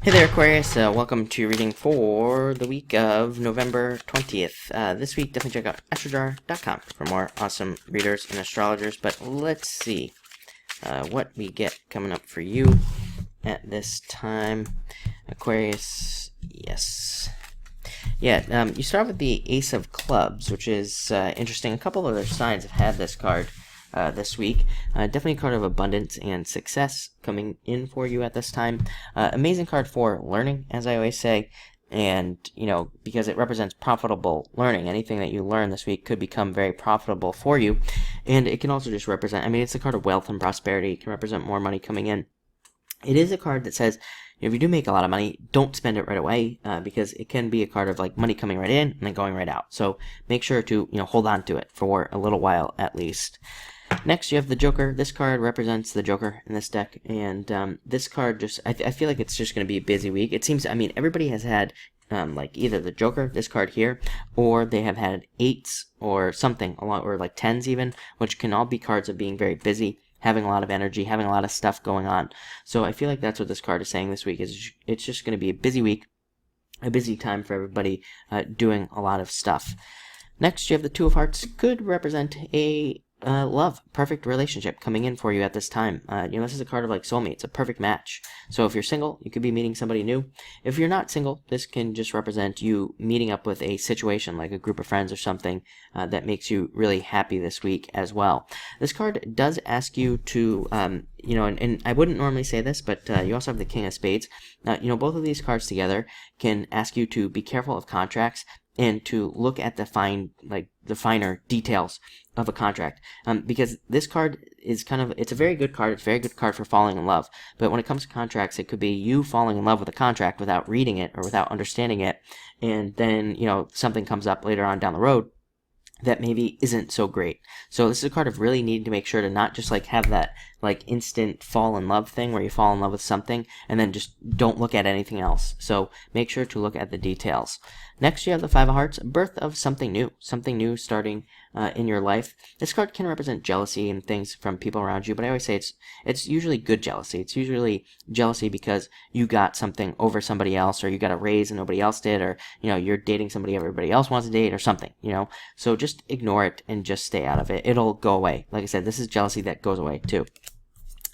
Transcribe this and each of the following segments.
Hey there, Aquarius. Welcome to reading for the week of November 20th. This week, definitely check out astrojar.com for more awesome readers and astrologers. But let's see what we get coming up for you at this time. Aquarius, yes. Yeah, you start with the Ace of Clubs, which is interesting. A couple other signs have had this card this week. Definitely a card of abundance and success coming in for you at this time. Amazing card for learning, as I always say, and, because it represents profitable learning. Anything that you learn this week could become very profitable for you, and it can also just represent, it's a card of wealth and prosperity. It can represent more money coming in. It is a card that says, if you do make a lot of money, don't spend it right away, because it can be a card of like money coming right in and then going right out. So make sure to, hold on to it for a little while at least. Next, you have the Joker. This card represents the Joker in this deck, and this card just, I feel like it's just going to be a busy week. It seems, everybody has had, like, either the Joker, this card here, or they have had 8s or something, or like 10s even, which can all be cards of being very busy, having a lot of energy, having a lot of stuff going on. So I feel like that's what this card is saying this week, is it's just going to be a busy week, a busy time for everybody doing a lot of stuff. Next, you have the Two of Hearts. Could represent a love, perfect relationship coming in for you at this time. This is a card of like soulmates, a perfect match. So if you're single, you could be meeting somebody new. If you're not single, this can just represent you meeting up with a situation, like a group of friends or something, that makes you really happy this week as well. This card does ask you to, and I wouldn't normally say this, but you also have the King of Spades. Both of these cards together can ask you to be careful of contracts and to look at the finer details of a contract, because this card is it's a very good card. It's a very good card for falling in love. But when it comes to contracts, it could be you falling in love with a contract without reading it or without understanding it, and then something comes up later on down the road that maybe isn't so great. So this is a card of really needing to make sure to not just have that instant fall in love thing where you fall in love with something and then just don't look at anything else. So make sure to look at the details. Next, you have the Five of Hearts, birth of something new starting in your life. This card can represent jealousy and things from people around you, but I always say it's usually good jealousy. It's usually jealousy because you got something over somebody else, or you got a raise and nobody else did, or you're dating somebody everybody else wants to date or something. So just ignore it and just stay out of it. It'll go away. Like I said, this is jealousy that goes away too.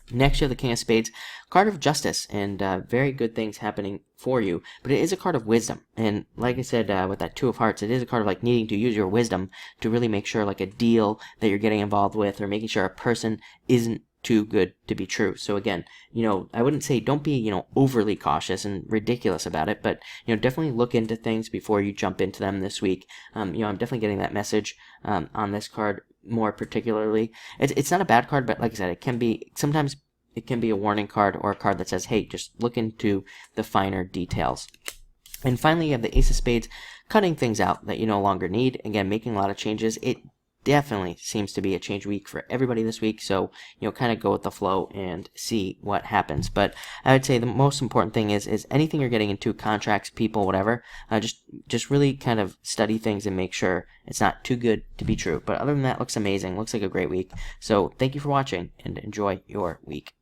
Next, you have the King of Spades, card of justice, and very good things happening for you. But it is a card of wisdom, and like I said, with that Two of Hearts, it is a card of needing to use your wisdom to really make sure a deal that you're getting involved with, or making sure a person isn't too good to be true. So again, I wouldn't say don't be, overly cautious and ridiculous about it, but, definitely look into things before you jump into them this week. I'm definitely getting that message on this card more particularly. It's not a bad card, but like I said, sometimes it can be a warning card, or a card that says, hey, just look into the finer details. And finally, you have the Ace of Spades, cutting things out that you no longer need. Again, making a lot of changes. It definitely seems to be a change week for everybody this week, so kind of go with the flow and see what happens. But I would say the most important thing is anything you're getting into, contracts, people, whatever, just really kind of study things and make sure it's not too good to be true. But other than that, looks amazing. Looks like a great week. So thank you for watching, and enjoy your week.